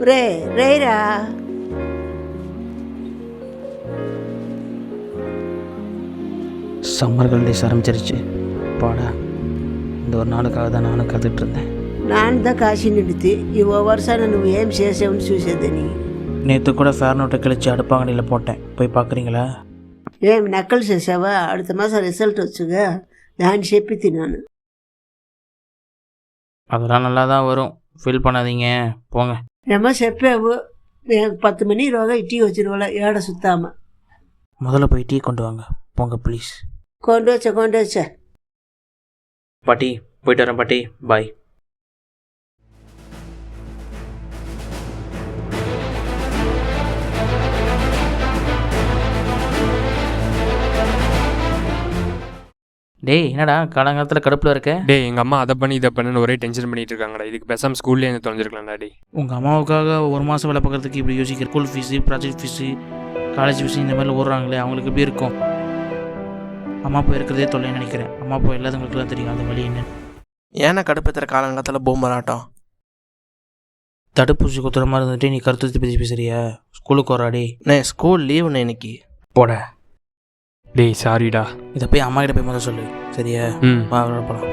ரேரா summer holidays ஆரம்பிச்சிருச்சு. பாடா, இந்த ஒரு నాలుకాக தான் నాను కాదుட்டு இருந்தேன். ನಾನು ದ ಕಾಶಿ ನಿಡ್ತಿ ಈ ವರ್ಷ నువ్వు ఏం చేసావని చూసేదని. நேற்று கூட ஃபேர் நோட்டை கழிச்சு அடுப்பாங்கடையில் போட்டேன், போய் பார்க்குறீங்களா? ఏం నక్కలు చేసావా? அடுத்த மாதம் ரிசல்ட் వచ్చుగా, దాన్ని చెప్పి తిన్నాను. அதெல்லாம் நல்லா தான் வரும், ஃபீல் பண்ணாதீங்க, போங்க. ఏమో చెప్పావు, నేను 10 மணி ரோக இட்டி வச்சிருவல ஏட சுத்தாம. முதல்ல போய் டீ கொண்டு வாங்க, போங்க ப்ளீஸ். கொண்டு வச்ச பாட்டி, போயிட்டு வரேன் பாட்டி, பாய். டேய், என்னடா காலங்காலத்தில் கடுப்பில் இருக்க? டேய், எங்கள் அம்மா அதை பண்ணி இதை பண்ணுன்னு ஒரே டென்ஷன் பண்ணிட்டு இருக்காங்கடா. இதுக்கு பேசாமல் ஸ்கூல்லேயே இருந்து தொலைஞ்சிருக்கலாம்டா. டே, உங்கள் அம்மாவுக்காக ஒரு மாதம் வேலை பார்க்குறதுக்கு இப்படி யோசிக்கிற? School fees, project fees, college fees இந்த மாதிரிலாம் ஓடுறாங்களே, அவங்களுக்கு எப்படி இருக்கும்? அம்மா அப்பா இருக்கிறதே தொல்லைன்னு நினைக்கிறேன். அம்மா அப்பா எல்லாத்துங்களுக்குலாம் தெரியும் அந்த வழி என்ன. ஏன்னா கடுப்பேற்றுற காலங்காலத்தில் பூமராட்டம் தடுப்பூசி குத்துற மாதிரி இருந்துட்டு நீ கருத்து பேசி பேசுறியா? ஸ்கூலுக்கு வராடி. ஸ்கூல் லீவுண்ணே இன்னைக்கு. போட. டேய் சாரிடா. இதை போய் அம்மா கிட்ட போய் முதல்ல சொல்லு, சரியா? வா போகலாம்.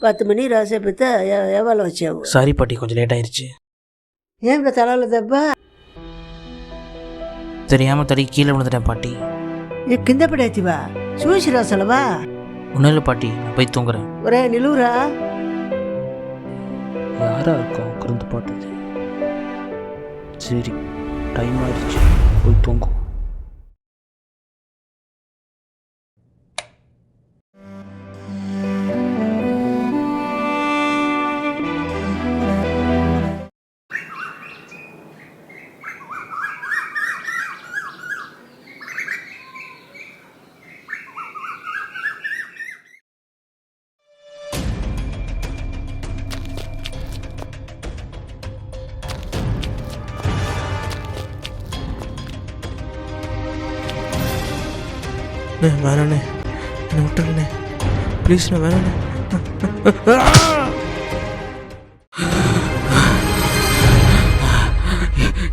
பத்து மணி ராசை பத்த எவ்வளோ வச்சாவு? சாரி பாட்டி, கொஞ்சம் லேட் ஆயிடுச்சு. ஏன் இப்போ தலையில் தப்பா? தெரியாமல் தடி கீழே விழுந்துட்டேன் பாட்டி. కింద పడేతివా? చూసి రాసలవా? ஒன்றும் இல்லை பாட்டி, நான் போய் தூங்குறேன். ஒரே நிலுவரா? யாரா இருக்கும் குறுந்து போட்டது? சரி, டைம் ஆயிடுச்சு, போய் தூங்கும். வேணாண்ணே, என்னை விட்டுருங்கண்ணே ப்ளீஸ்ண்ணே, வேணாண்ணே.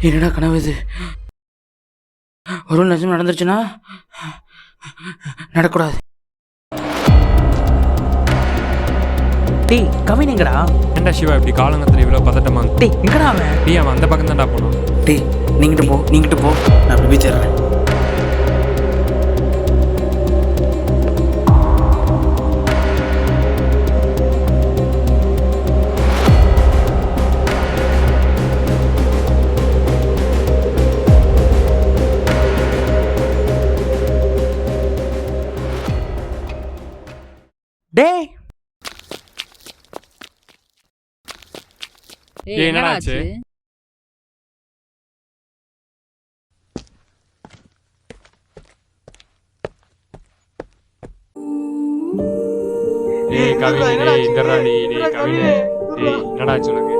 என்னடா கனவு இது? ஒரு நிஜம் நடந்துருச்சுன்னா நடக்கூடாது. டேய் கவின் எங்கடா? ஏன்டா சிவா இப்படி காலங்கத்தில் இவ்வளோ பதட்டமா? டேய் எங்கடா அவன்? டேய், அவன் அந்த பக்கம் தான்டா போனான். டேய் நீங்கிட்டு போ, நான் அப்படி போய் சேர்றேன். டேய், என்னடா ஆச்சு? டேய் கவின், டேய் இந்தடா, டேய் கவின், டேய் என்னடா ஆச்சு உனக்கு?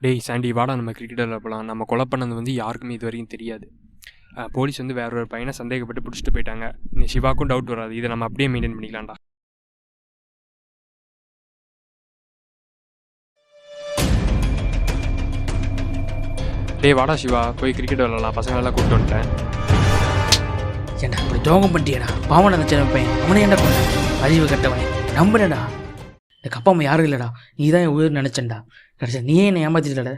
டேய் சாண்டி, வாடா நம்ம கிரிக்கெட் விளையாடலாம். நம்ம கொலை பண்ணது வந்து யாருக்குமே இது வரைக்கும் தெரியாது. போலீஸ் வந்து வேற ஒரு பையனை சந்தேகப்பட்டு பிடிச்சிட்டு போயிட்டாங்க. நீ சிவாக்கும் டவுட் வராது, இதை நம்ம அப்படியே மெயின்டைன் பண்ணிக்கலாம்டா. டேய் வாடா சிவா, போய் கிரிக்கெட் விளையாடலாம். பசங்களெல்லாம் கூப்பிட்டு வந்துட்டேன். ஏண்டா இப்படி துரோகம் பண்ணிட்டியடா? பாவம் நினச்சேன் பையன், அவனே என்ன பண்ண? அறிவு கட்டவனே, நம்புனடா. எனக்கு அப்பா அம்மா யாரும் இல்லைடா, நீ தான் என் உயிர் நினச்சேன்டா. கடைசியா நீயே என்னை ஏமாத்திட்டட.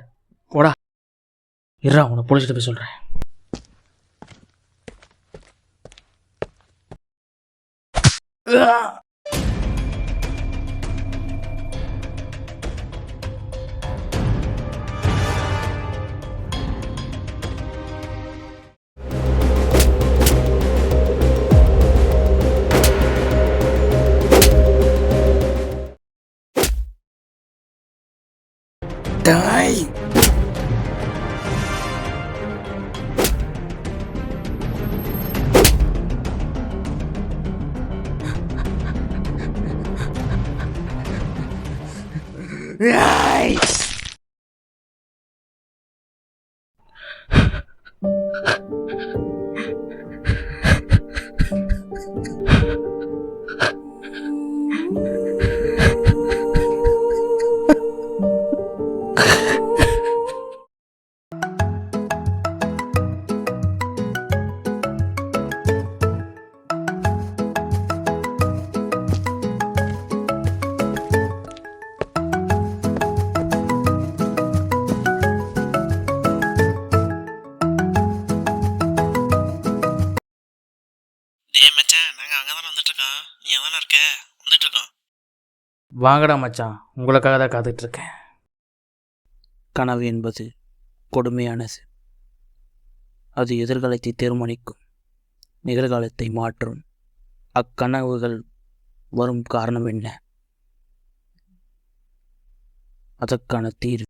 போடா, இருடா உன்னை போலீஸ்கிட்ட போய் சொல்கிறேன். டேய் மச்சான், நாங்கள் அங்கே தானே வந்துட்டுருக்கோம். நீ தானே இருக்க? வந்துட்டுருக்கோம். வாங்கடா மச்சான், உங்களுக்காக தான் காத்துட்ருக்கேன். கனவு என்பது கொடுமையானது. அது எதிர்காலத்தை தீர்மானிக்கும், நிகழ்காலத்தை மாற்றும். அக்கனவுகள் வரும் காரணம் என்ன? அதற்கான தீர்வு